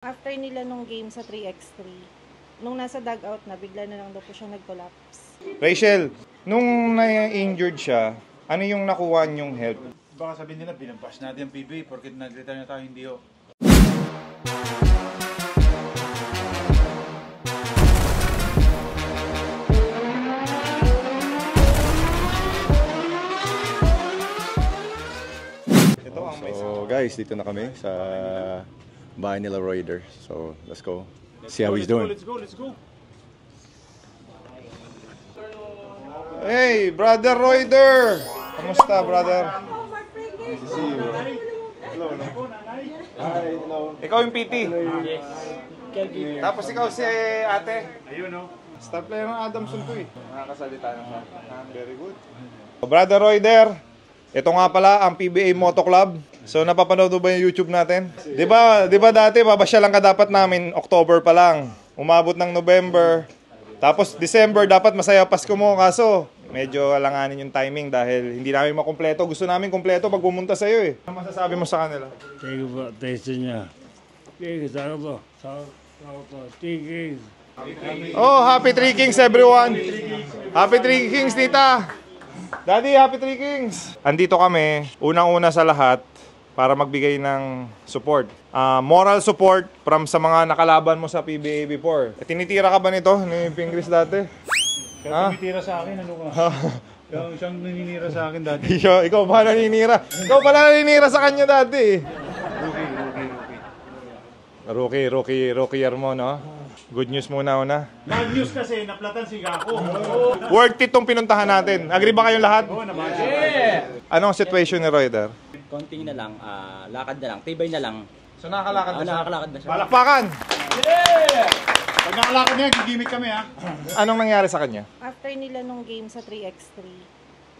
After nila nung game sa 3x3, nung nasa dugout na, bigla na lang daw po siya nag-collapse. Rachel, nung na-injured siya, ano yung nakuha niyong help? Baka sabihin nila, binampas natin ang PBA porkit nag-retire na tayo, hindi ho. So guys, dito na kami sa bahay nila Royder. So let's go. See how he's doing. Let's go. Hey, brother Royder! Kamusta, brother? Nice to see you. Ikaw yung PT. Tapos ikaw si ate. Ayun o. Star player ng Adamson to eh. Nakakasalita na siya. Very good. Brother Royder, ito nga pala ang PBA Moto Club. So napapanood mo ba yung YouTube natin? 'Di ba dati babasyalan ka dapat namin October pa lang. Umabot ng November. Tapos December dapat masaya Pasko mo, kaso medyo alanganin yung timing dahil hindi namin makumpleto. Gusto namin kumpleto pag pumunta sa iyo eh. Ano masasabi mo sa kanila? Thank you po, taste niya. Thank you, sana po. Thank you. Oh, happy Three Kings everyone. Happy Three Kings, tita. Daddy, happy Three Kings. Andito kami, unang-una sa lahat, para magbigay ng support. Moral support from sa mga nakalaban mo sa PBA before. Tinitira ka ba nito ni Pingris dati? Kaya tumitira sa akin, ano ka? Siyang naninira sa akin dati. Ikaw ba naninira? Ikaw pala naninira sa kanya dati. Rookie year mo, no? Good news muna una. Bad news kasi, naplatan si Gako. Worth it tong pinuntahan natin. Agree ba kayong lahat? Oo, naman. Anong situation ni Royder? Konting na lang, lakad na lang, tibay na lang. So nakakalakad na siya? Nakakalakad na siya. Palakpakan! Pag nakalakad niya, gigimik kami ha. Anong nangyari sa kanya? After nila nung game sa 3x3,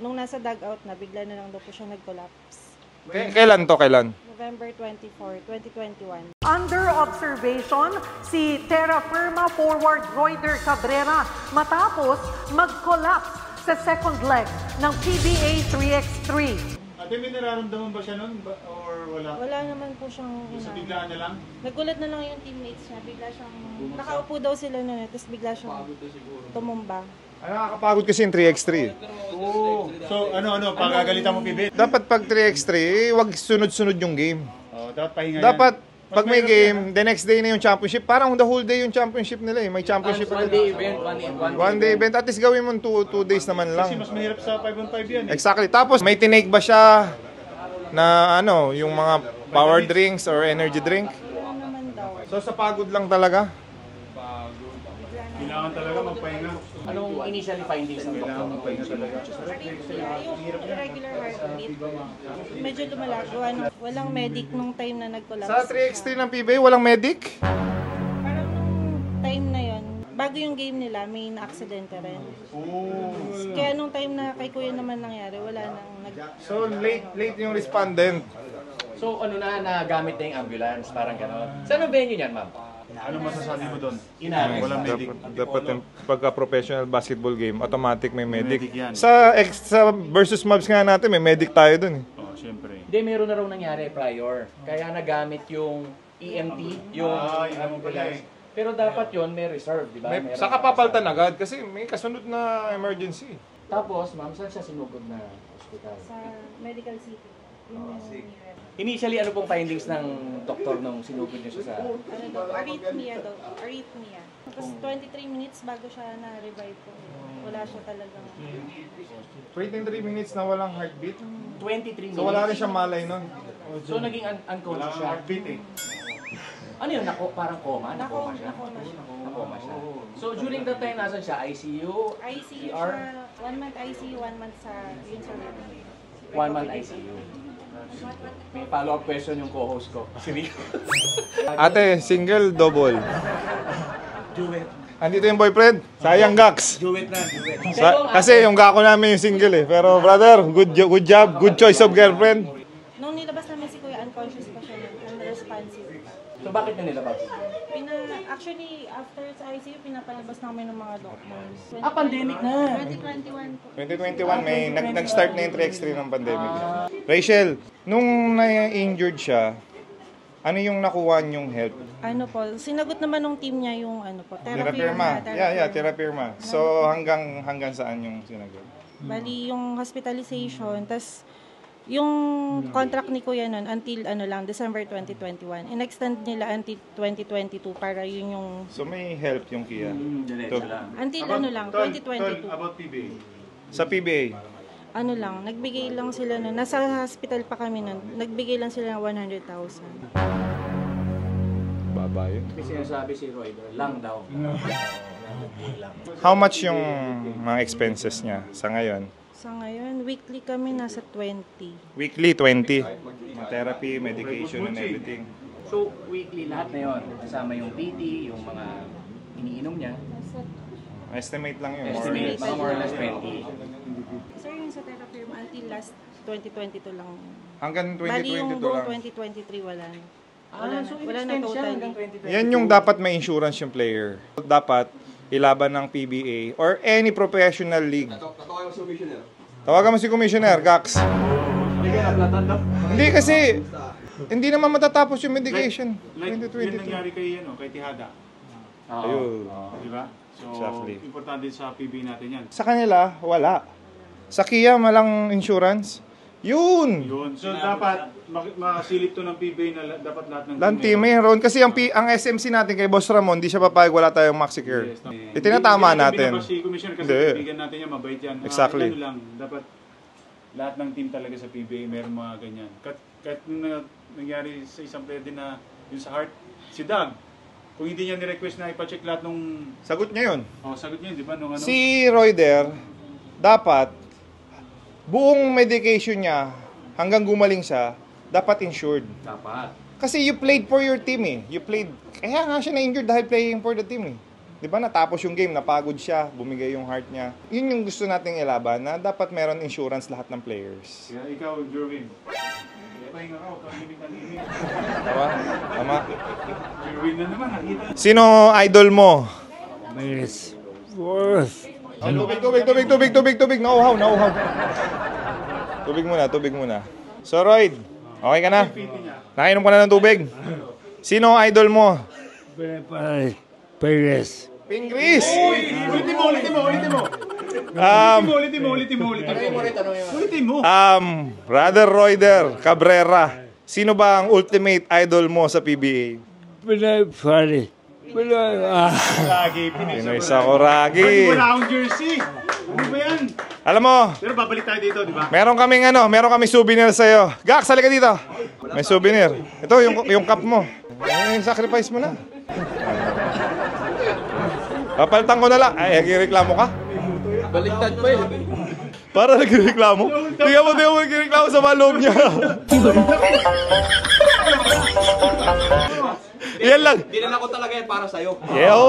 nung nasa dugout na, bigla na lang daw po siya nag-collapse. Kailan to? Kailan? November 24, 2021. Under observation si terra firma forward Royder Cabrera matapos mag-collapse sa second leg ng PBA 3x3. Ate, may nararamdaman ba siya nun? Or wala? Wala naman po siyang Sa biglaan na lang? Nagulat na lang yung teammates niya. Bigla siyang, nakaupo daw sila na, tapos bigla siyang tumumba. Ay, nakakapagod kasi yung 3x3. Oo. So, pagagalitan mo PBA? Dapat pag 3x3, wag sunod-sunod yung game. Oo, dapat pahinga yan. Dapat, pag may game, the next day na yung championship. Parang the whole day yung championship nila eh. May championship One day event, One day event. At least gawin mo 2 days naman lang. Kasi mas mahirap sa 5-on-5 yan eh. Exactly. Tapos, may tinake ba siya na yung mga power drinks or energy drink? Ano naman daw. So, sa pagod lang talaga. Kailangan talaga magpahinga. Anong initially findings ng Kailangan doktor? magpahinga talaga. Yung irregular heartbeat, medyo lumalagawa. Walang medic nung time na nag-collapse. Sa 3x3 ng PBA, walang medic? Parang nung time na yon, bago yung game nila, may na-aksidente rin. Kaya nung time na kay Kuya naman nangyari, wala nang So, late yung respondent. So nagamit na yung ambulance, parang gano'n. Saan ang venue niyan, ma'am? Ano masasabi mo doon? Inaris. Walang medic. Dapat yung pagka-professional basketball game, automatic may medic. Medic yan. Sa versus mobs nga natin, may medic tayo dun eh. Oo, syempre. Hindi, meron na raw nangyari prior. Kaya nagamit yung EMT, yung yung ambulance. Pero dapat yon may reserve, di ba? Meron Saka papaltan agad kasi may kasunod na emergency. Tapos, ma'am, saan siya sinugod na hospital? sa medical city. Yun yung nearest. Initially, ano pong findings ng doktor nung sinugod niyo siya sa... Ano daw, arrhythmia daw. Arrhythmia. Tapos 23 minutes bago siya na-revive po. Wala siya talagang... 23 minutes na walang heartbeat. 23 minutes. So wala rin siyang malay nun. So, naging unconscious siya. Heartbeat eh. Ano yun? Parang coma? Nakoma siya? Nakoma siya. Nakoma siya. So, during that time, nasan siya? ICU? ICU ER? siya. 1 month ICU, 1 month sa... Yun sa... 1 month ICU. May follow-up question yung co-host ko. Si Rico. Ate, single, double. Duet. Andito yung boyfriend. Sayang Gax. Duet na. Duet. Kasi yung gako namin yung single eh. Pero brother, good job, good choice of girlfriend. Nung nilabas namin si Kuya, unconscious pa siya nun. Unresponsive pa. So, bakit nyo nilabas? Actually, after sa ICU, pinapalabas namin ng mga doctors. Pandemic na. 2021 po. 2021, may nag-start na yung 3x3 ng pandemic. Rachel, nung na-injured siya, Ano yung nakuha niyong help? Ano po, sinagot naman ng team niya yung ano po, Terapirma. Yeah, Terapirma. So hanggang saan yung sinagot? Bali yung hospitalization, tas yung contract ni Kuya nun until ano lang, December 2021. In-extend nila until 2022 para yun yung... So may help yung Kia. Diretso lang. Until ano lang, 2022. About PBA. Sa PBA. Ano lang, nagbigay lang sila nun. Nasa hospital pa kami nun. Nagbigay lang sila ng 100,000. Baba yun. May sinasabi si Royder, lang daw. How much yung mga expenses niya sa ngayon? Sa ngayon, weekly kami nasa 20. Weekly, 20. Therapy, medication, and everything. So, weekly lahat na yun. Kasama yung PT, yung mga iniinom niya. Estimate lang yun. More or Estimate, less. mga more or less 20. Sir, yung sa therapy until last 2022 lang. Hanggang Bali yung 2022 buong lang. 2023 wala na. So Wala na in-extend siya totally. hanggang 2020. Yan yung dapat may insurance yung player. Dapat ilaban ng PBA or any professional league. Tawagan mo si Commissioner, Gax. Hindi ka naplatan daw. Hindi kasi, hindi naman matatapos yung medication. Like, yun 2022. nangyari kay Tihada. Ayun. Di ba? So, Exactly. importante sa PBA natin yan. Sa kanila, wala. Sa Kia, malang insurance. Yun! Yun. So, dapat makasilip to ng PBA na dapat lahat ng Lanti, mayroon. Kasi ang SMC natin kay Boss Ramon, di siya papayag, wala tayong MaxiCare. Itinatama natin. Si Commissioner kasi Hindi. bigyan natin yan, mabait yan. Exactly. Ano lang, dapat lahat ng team talaga sa PBA meron mga ganyan. Kahit nung nangyari sa isang player din na yung sa heart, si Doug, kung hindi niya ni-request na ipacheck lahat nung... Sagot niya yun. Oh, sagot niya, di ba? Nung ano? Si Royder, dapat, buong medication niya, hanggang gumaling siya, dapat insured. Dapat. Kasi you played for your team eh. You played, kaya nga siya na-injured dahil playing for the team eh. Di ba natapos yung game, napagod siya, bumigay yung heart niya. Yun yung gusto nating ilaban, na dapat meron insurance lahat ng players. Kaya ikaw, Jerwin. Pahinga ka, huwag kang limit ng limit. Tama? Tama? Jerwin na naman, nakita. Sino idol mo? Miss Worth. Tubig. Nauhaw. Tubig muna. So, Royd, okay ka na? Nakainom ka na ng tubig? Sino idol mo? Perez. Pingris! Ulitin mo. Brother Royder Cabrera, sino ba ang ultimate idol mo sa PBA? Pare. Lagi, Pinoy Sakuragi. wala akong jersey. Ano ba yan? Alam mo, Pero babalik tayo dito, di ba? meron kaming souvenir sa'yo. Gax, halika dito. May souvenir. Ito, yung cup mo. Sacrifice mo na. Papalitan ko na lang. Ay, nagreklamo ka? Baliktad pa eh. Para nagreklamo? Tingnan mo nagreklamo sa maloob niya. Yan lang. Dinala ko talaga yan para sa'yo. Yo!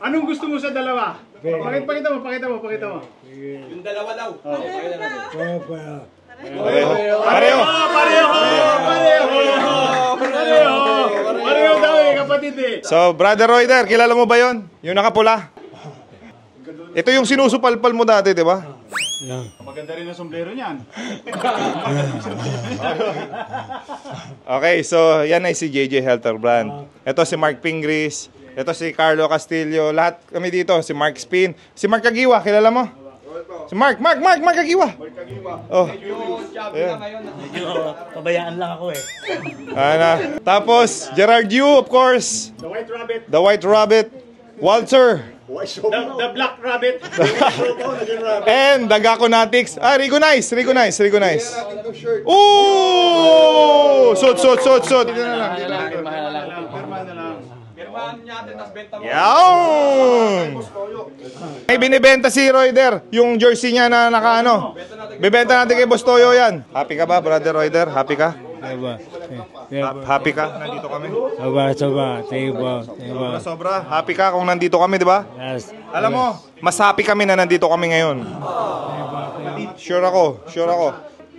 Anong gusto mo sa dalawa? Pakita mo. Yung dalawa daw. Pareho. Pareho daw eh, kapatid eh. So, Brother Royder, kilala mo ba yon? Yung nakapula? Ito yung sinusupalpal mo dati, di ba? Maganda rin ang sombrero niyan. Okay, so yan ay si JJ Helterbrand. Ito si Mark Pingris. Ito si Carlo Castillo. Lahat kami dito. Si Mark Spin. Si Mark Kagiwa, kilala mo? Si Mark Kagiwa. Oh. Ayan. Pabayaan lang ako eh. Tapos, Gerard Yu, of course. The The White White Rabbit. Rabbit. Walter. The Black Rabbit. And the Gakonatics. Rico Nice. Ooh! Sot. Dito na lang. Pirma na lang. Pirmahan niya natin, tas benta mo. Yawn! May binibenta si Royder, yung jersey niya na nakaano. Bibenta natin kay Boss Toyo yan. Happy ka ba, Brother Royder? Happy ka? Happy ka? Nandito kami. Soba. Thank you. Sobra. Happy ka kung nandito kami, di ba? Yes. Alam mo, mas happy kami na nandito kami ngayon. Sure ako.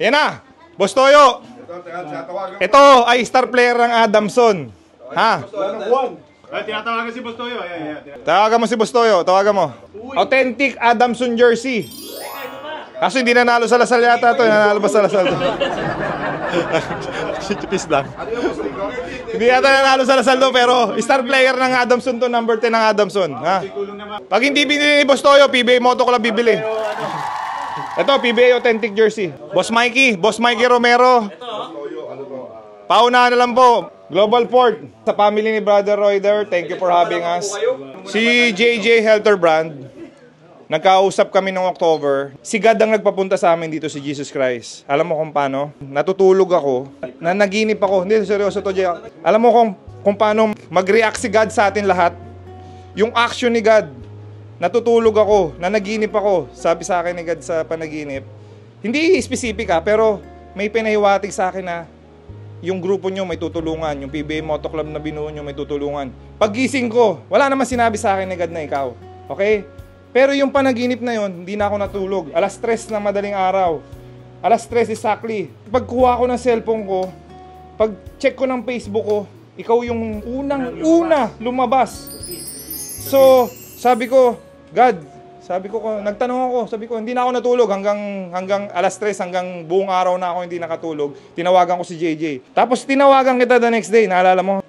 Yan na! Boss Toyo! Ito ay star player ng Adamson. Ha? Tinatawagan si Boss Toyo. Tawagan mo si Boss Toyo. Tawagan mo. Authentic Adamson jersey. Kaso hindi nanalo sa Lasal yata ito. Nanalo ba sa Lasal ito? Peace lang. Hindi yata nanalo sa Lasal do, pero star player ng Adamson to, number 10 ng Adamson. Ha? Pag hindi binili ni Boss Toyo, PBA Moto Club bibili. Ito, PBA authentic jersey. Boss Mikey Romero. Paunahan na lang po. Global Port. Sa family ni Brother Royder, thank you for having us. Si JJ Helter Brand. Nagkausap kami noong October. Si God ang nagpapunta sa amin dito, si Jesus Christ. Alam mo kung paano? Natutulog ako. Nanaginip ako. Hindi, seryoso to, Jay. Alam mo kung paano mag-react si God sa atin lahat? Yung action ni God. Natutulog ako. Nanaginip ako. Sabi sa akin ni God sa panaginip. Hindi specific pero may pinahiwatig sa akin na yung grupo nyo may tutulungan. Yung PBA Moto Club na binuo nyo may tutulungan. Paggising ko, wala naman sinabi sa akin ni God na ikaw. Okay? Pero yung panaginip na yon, hindi na ako natulog. Alas 3 na madaling araw. Alas 3 exactly. Pagkuha ko ng cellphone ko, pag check ko ng Facebook ko, ikaw yung unang-una lumabas. So, sabi ko, God, nagtanong ako, sabi ko, hindi na ako natulog hanggang alas 3, hanggang buong araw na ako hindi nakatulog. Tinawagan ko si JJ. Tapos tinawagan kita the next day, naalala mo?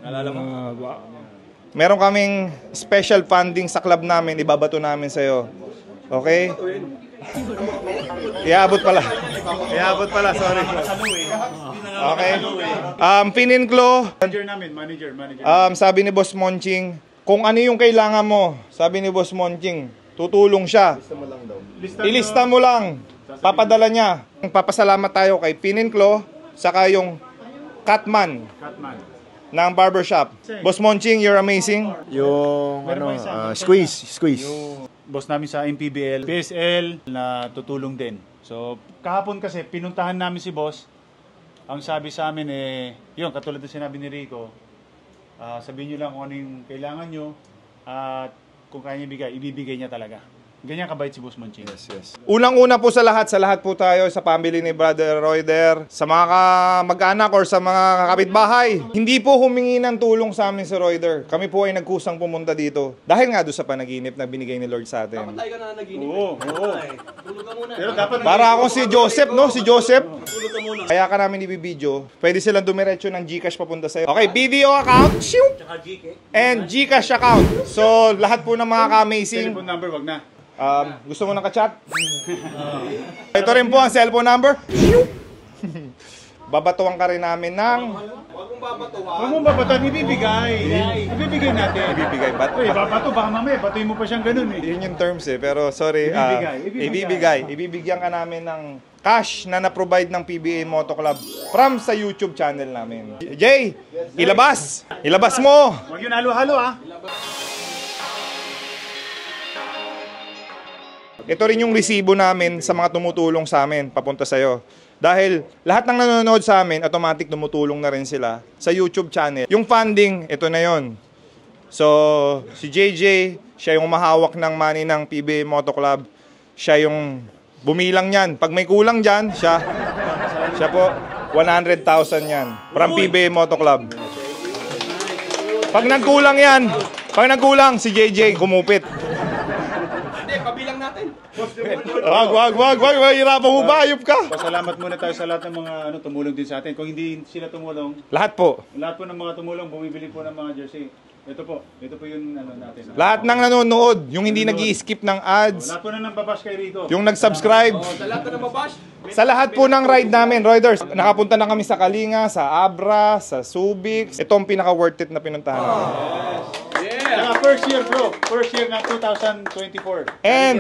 Meron kaming special funding sa club namin, ibabato namin sa'yo. Okay? Iabot pala, sorry. Okay? Pininklo. Manager. Sabi ni Boss Monching, kung ano yung kailangan mo, sabi ni Boss Monching, tutulong siya. Ilista mo lang. Papadala niya. Papasalamat tayo kay Pininklo, saka yung Catman. Ng barbershop. Boss Monching, you're amazing. Yung squeeze. Yung boss namin sa MPBL, PSL na tutulong din. So, kahapon kasi pinuntahan namin si boss. Ang sabi sa amin yun, katulad ng sinabi ni Rico, sabihin nyo lang kung ano yung kailangan nyo at kung kaya niya ibibigay niya talaga. Ganyan kabait si Boss Monching. Yes. Unang-una po sa lahat po tayo, sa family ni Brother Royder, sa mga mag-anak or sa mga kapitbahay. Hindi po humingi ng tulong sa amin si Royder. Kami po ay nagkusang pumunta dito. Dahil nga doon sa panaginip na binigay ni Lord sa atin. Dapat tayo ka na naginip. Oo. Tulog ka muna. Pero dapat Para akong si Joseph, no? Si Joseph. Tulog ka muna. Kaya ka namin ibibideo. Pwede silang dumiretso ng Gcash papunta sa'yo. Okay, video account. And Gcash account. So, lahat po ng mga ka-amazing. telephone number, wag na. Gusto mo ng ka-chat? Ito rin po ang cellphone number. Babatuan ka rin namin ng... Huwag mong babatuan, ibibigay. Ibibigay natin. Ibibigay. Babato, baka mamaya, batuin mo pa siyang ganun Yun yung terms pero sorry. Ibibigyan ka namin ng cash na na-provide ng PBA Moto Club from sa YouTube channel namin. Jay, ilabas! Ilabas mo! Huwag yun halo-halo Ito rin yung resibo namin sa mga tumutulong sa amin papunta sa'yo. Dahil lahat ng nanonood sa amin, automatic tumutulong na rin sila sa YouTube channel. Yung funding, ito na yon. So, si JJ, siya yung mahawak ng money ng PBA Moto Club. Siya yung bumilang yan. Pag may kulang dyan, siya po, 100,000 yan. From PBA Moto Club. Pag nagkulang si JJ, kumupit. Pabilang natin. Wag, mahirapan mo ba? Ayop ka. Pasalamat muna tayo sa lahat ng mga tumulong din sa atin. Kung hindi sila tumulong, Lahat po ng mga tumulong, bumibili po ng mga jersey. Ito po yung natin. Lahat ng nanonood, yung hindi nag-i-skip ng ads, Lahat po na nagbabash kay Rico. yung nag-subscribe, Sa lahat na mabash. sa lahat po ng ride namin, Royders, nakapunta na kami sa Kalinga, sa Abra, sa Subic. Ito ang pinaka-worth it na pinuntahan namin. First year na 2024. And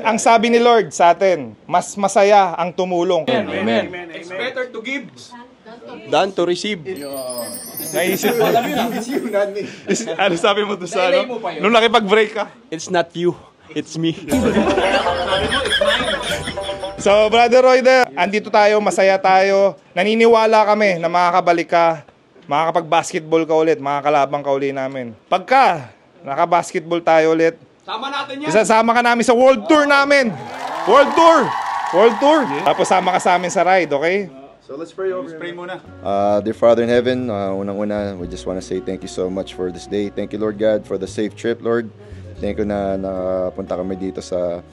ang sabi ni Lord sa atin, mas masaya ang tumulong. Amen. It's better to give. Than to receive. Naisip mo. Ano sabi mo to sa ano? Nung nakipag-break ka? It's not you, it's me. So, Brother Royder, andito tayo, masaya tayo. Naniniwala kami na makakabalik ka, makakapag-basketball ka ulit, makakalabang ka ulit namin. Pagka naka-basketball tayo ulit, Sama natin yan. isasama ka namin sa World Tour namin. World Tour! Tapos sama ka sa amin sa ride, okay? So let's pray over. Pray muna. Dear Father in heaven, unang-una, we just want to say thank you so much for this day. Thank you, Lord God, for the safe trip, Lord. Thank you na nakapunta kami dito sa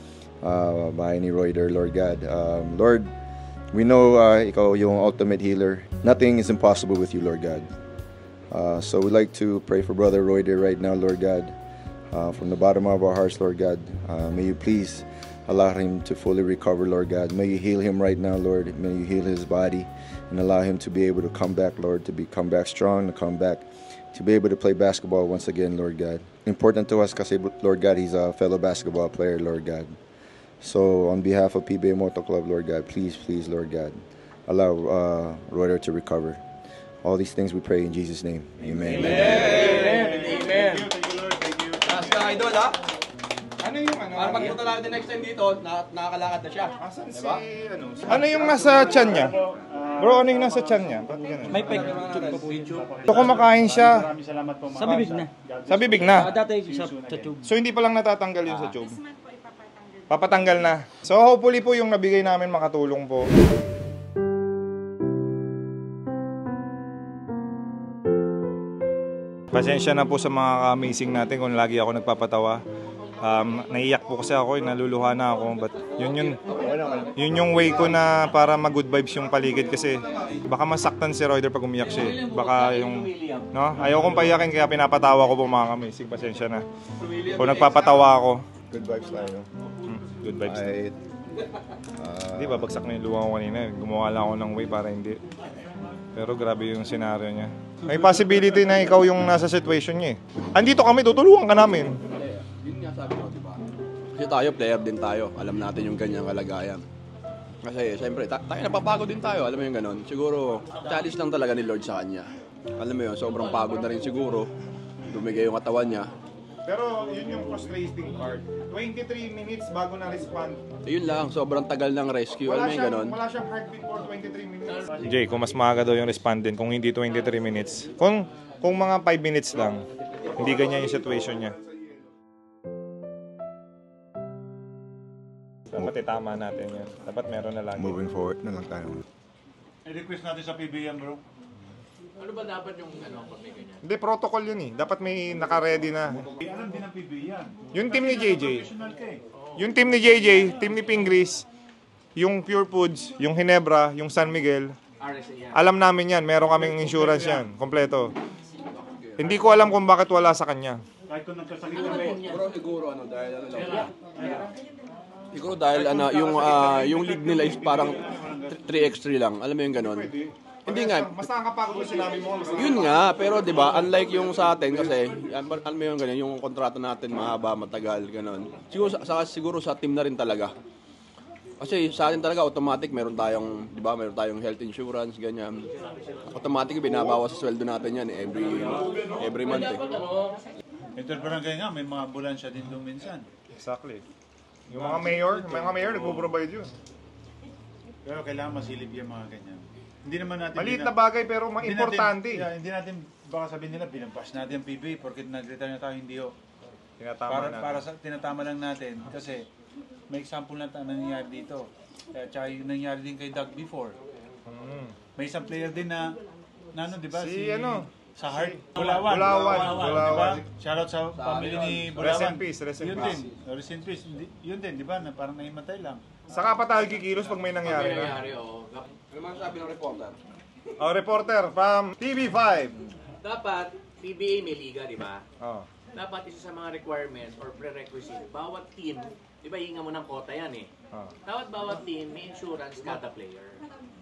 bahay ni Royder, Lord God. Lord, We know ikaw yung ultimate healer. Nothing is impossible with you, Lord God. So we'd like to pray for Brother Royder right now, Lord God. From the bottom of our hearts, Lord God, may you please allow him to fully recover, Lord God. May you heal him right now, Lord. May you heal his body and allow him to be able to come back, Lord, to come back strong, to come back, to be able to play basketball once again, Lord God. Important to us kasi, Lord God, he's a fellow basketball player, Lord God. So on behalf of PBA Moto Club, Lord God, please, Lord God, allow Royder to recover. All these things we pray in Jesus' name. Amen. Amen. Thank you, Lord. Thank you. Last na idol, ha? Ano yung ano? Para pagpunta natin next time dito, nakakalakad na siya. Asan si, Diba? ano yung nasa tiyan niya? Bro, ano yung nasa tiyan niya? Ba't ganun? May peg. YouTube. So kumakain siya, Maraming salamat po. Sa bibig na. sa bibig na. Dati sa tube. So hindi pa lang natatanggal yun sa tube? Papatanggal na. So hopefully po yung nabigay namin makatulong po. Pasensya na po sa mga amazing natin kung lagi ako nagpapatawa. Naiyak po kasi ako, naluluha na ako. But yun yung way ko na para mag-good vibes yung paligid kasi baka masaktan si Royder pag umiyak siya. Baka yung, no? Ayaw kong paiyakin kaya pinapatawa ko po mga amazing. Pasensya na. Kung nagpapatawa ako. Good vibes tayo. Good vibes. Hindi ba, bagsak na yung luha ko kanina. Gumawa lang ako ng way para hindi. Pero grabe yung scenario niya. May possibility na ikaw yung nasa situation niya eh. Andito kami, tutulungan ka namin. Yun nga sabi ko, diba? Kasi tayo, player din tayo. Alam natin yung ganyang kalagayan. Kasi, siyempre, tayo napapagod din tayo. Alam mo yung ganon. Siguro, challenge lang talaga ni Lord sa kanya. Alam mo yun, sobrang pagod na rin siguro. Dumigay yung katawan niya. Pero yun yung frustrating part. 23 minutes bago na-respond. Yun lang, sobrang tagal ng rescue. Alam mo yung ganon. Wala siyang heartbeat for 23 minutes. Jay, kung mas maaga daw yung respondent, kung hindi 23 minutes. Kung mga 5 minutes lang, hindi ganyan yung situation niya. Dapat itama natin yan. Dapat meron na lang. Moving forward na lang tayo. I-request natin sa PBM, bro. Ano ba dapat yung pag may ganyan? Hindi, protocol yun eh. Dapat may naka-ready na. Alam din ng PBM. Yung team ni JJ. Professional ka eh. Yung team ni JJ, team ni Pingris, yung Pure Foods, yung Hinebra, yung San Miguel, alam namin yan. Meron kaming insurance yan. Kompleto. Hindi ko alam kung bakit wala sa kanya. Kahit kung nagkasakit kami. Siguro dahil ano lang. Siguro dahil yung league nila is parang 3x3 lang. Alam mo yung ganon. Hindi nga. Mas nakakapagod yung sinabi mo. Yun nga, pero 'di ba, unlike yung sa atin kasi alam mo yung ganyan, yung kontrata natin mahaba, matagal, ganon. Siguro sa team na rin talaga. Kasi sa atin talaga automatic meron tayong, 'di ba, meron tayong health insurance, ganyan. Automatic binabawas sa sweldo natin 'yan every month eh. Interbarangay nga, may mga ambulansya din doon minsan. Exactly. Yung mga mayor nagpo-provide yun. Pero kailangan masilip yung mga ganyan. Hindi naman natin... Maliit na bagay pero importante. Hindi natin, baka sabihin nila, binampas natin ang PBA porque nag-retire na tayo, hindi ho. Tinatama natin. Para tinatama lang natin kasi may example na nangyayari dito. Tsaka yung nangyayari din kay Doug before. May isang player din na ano, di ba? Sa Heart. Bulawan. Diba? Shoutout sa family ni Bulawan. Rest in Yun peace. din. Rest in peace. Yun din, di ba? Na parang nahimatay lang. Saka pa tayo kikilos pag may nangyari na. Ano man sabi ng reporter? Reporter from TV5. Dapat, PBA may liga, di ba? Oh. Dapat isa sa mga requirements or prerequisite, bawat team, di ba hinga mo ng kota yan eh. Bawat team may insurance kada player.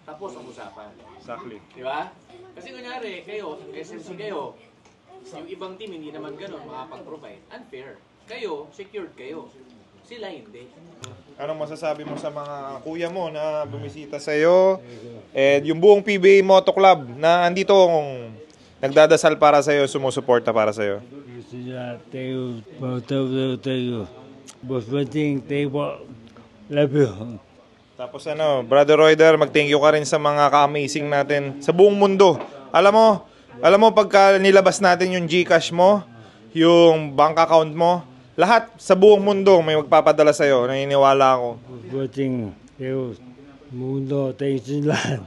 Tapos ang usapan. Exactly. Di ba? Kasi kunyari, kayo, SMC kayo, yung ibang team hindi naman ganun makapag-provide. Unfair. Kayo, secured kayo. Sila hindi. Anong masasabi mo sa mga kuya mo na bumisita sa iyo? And yung buong PBA Moto Club na andito kung nagdadasal para sa iyo, sumusuporta para sa iyo. Thank you. Boss Bating, thank you. Love you. Tapos Brother Royder, mag-thank you ka rin sa mga ka-amazing natin sa buong mundo. Alam mo pagka nilabas natin yung GCash mo, yung bank account mo, lahat sa buong mundo may magpapadala sa iyo. Naniniwala ako. Bating, mundo, thank you lahat.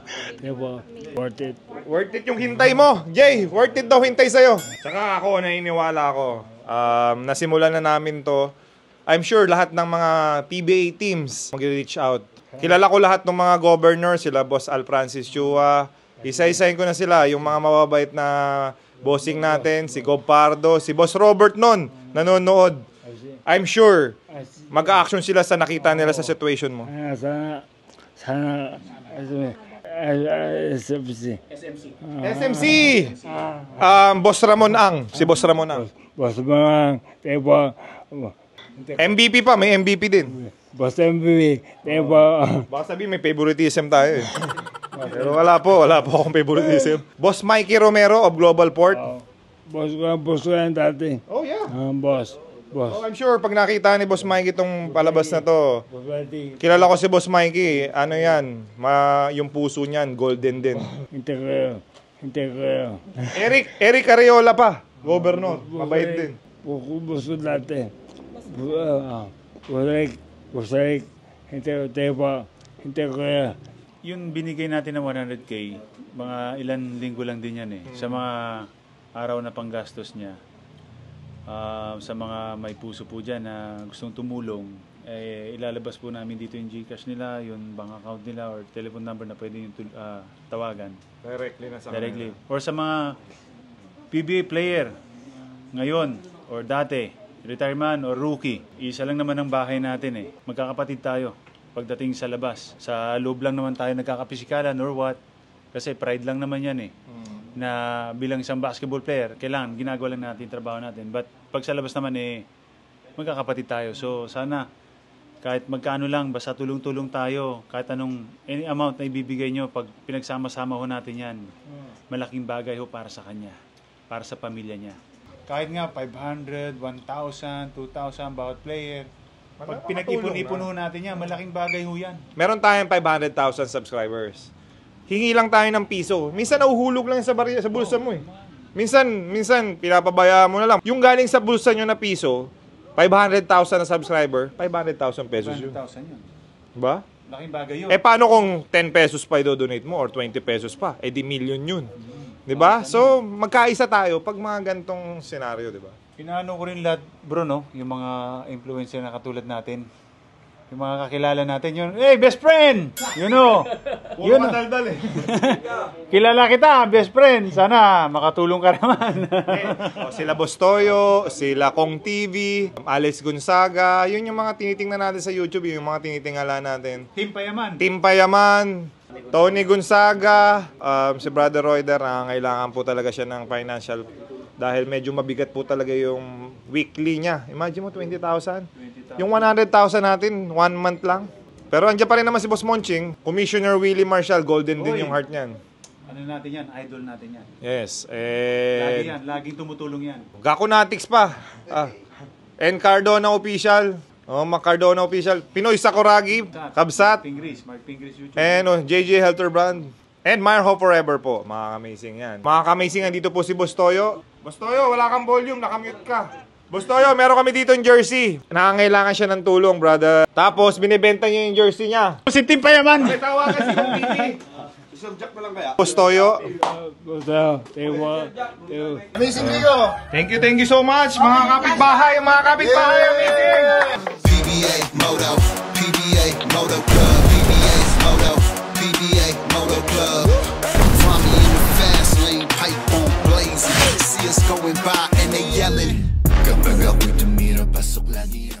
Worth it. Worth it yung hintay mo. Jay, worth it daw hintay sa'yo. Tsaka ako, naniniwala ako. Nasimulan na namin to. I'm sure lahat ng mga PBA teams mag-reach out. Kilala ko lahat ng mga governor, sila Boss Al Francis Chua. Isa-isahin ko na sila, yung mga mababait na bossing natin, si Gob Pardo, si Boss Robert nun, nanonood. I'm sure, mag-a-action sila sa nakita nila sa situation mo. Sana, SMC. SMC! Boss Ramon Ang, si Boss Ramon Ang. Boss mga, MVP pa, may MVP din. Boss MVP, Baka sabihin may favoritism tayo eh. Pero wala po akong favoritism. Boss Mikey Romero of Global Port. boss ko yan dati. Oh yeah. Boss. Oh, I'm sure pag nakita ni Boss Mikey itong palabas na to, kilala ko si Boss Mikey, ano yan, yung puso niyan, golden din. Hindi ko. Eric Arreola pa, governor, mabait din. Boss ko dati. Hindi ko. Yung binigay natin ng 100K, mga ilan linggo lang din yan eh. Sa mga araw na panggastos niya. Sa mga may puso po dyan na gustong tumulong, ilalabas po namin dito yung GCash nila, yung bank account nila or telephone number na pwede yung tawagan. Directly na sa Directly. Or sa mga PBA player ngayon or dati, retirement or rookie, isa lang naman ang bahay natin eh. Magkakapatid tayo pagdating sa labas. Sa loob lang naman tayo nagkakapisikalan or what. Kasi pride lang naman yan eh. Na bilang isang basketball player, kailangan ginagawa lang natin yung trabaho natin. But pag sa labas naman eh, magkakapatid tayo. So sana kahit magkano lang, basta tulong-tulong tayo. Kahit anong any amount na ibibigay nyo, pag pinagsama-sama ho natin yan, malaking bagay ho para sa kanya, para sa pamilya niya. Kahit nga 500, 1,000, 2,000 bawat player, pag pinag-ipon-ipon ho natin yan, malaking bagay ho yan. Meron tayong 500,000 subscribers. Hingi lang tayo ng piso. Minsan nauhulog lang sa bulsa mo eh. Minsan pinapabayaan mo na lang. Yung galing sa bulsa nyo na piso, 500,000 na subscriber, 500,000 pesos yun. 500,000 yun. Diba? Laking bagay yun. Paano kung 10 pesos pa i-donate mo or 20 pesos pa? Di million yun. Diba? So, magkaisa tayo pag mga gantong senaryo, diba? Inaano ko rin lahat, bro, no? Yung mga influencer na katulad natin. Yung mga kakilala natin, yun, hey, best friend! You know? Puro madaldal eh. Kilala kita, best friend. Sana makatulong ka naman. Sila Boss Toyo, sila Kong TV, Alex Gonzaga, yun yung mga tinitingnan natin sa YouTube, yung mga tinitingala natin. Team Payaman, Tony Gonzaga, si Brother Royder, kailangan po talaga siya ng financial dahil medyo mabigat po talaga yung weekly niya. Imagine mo, 20,000. Yung 100,000 natin, 1 month lang. Pero andyan pa rin naman si Boss Monching, Commissioner Willie Marshall, golden din yung heart niyan. Ano natin yan? Idol natin yan. Yes. Lagi yan. Laging tumutulong yan. Gakunatics pa. And Cardona Official. Cardona Official. Pinoy Sakuragi. Kabsat. Mark Pingris YouTube. And JJ Helter Brand. And Marho Forever po. Mga amazing yan. Mga amazing dito po si Boss Toyo. Boss Toyo, wala kang volume. Nakamute ka. Boss Toyo, meron kami dito yung jersey. Nangangailangan siya ng tulong, brother. Tapos, binibenta niya yung jersey niya. Si Team Payaman! May tawagan si Kong TV. Subject na lang kaya? Boss Toyo. Amazing video. Thank you so much, mga kapitbahay. Mga kapitbahay, amazing. PBA Moto, PBA Moto Club, PBA's Moto, PBA Moto Club. Find me in the fast lane, pipe on blazing. See us going by and they yelling. Kapag ako'y tumira, pasok lagi.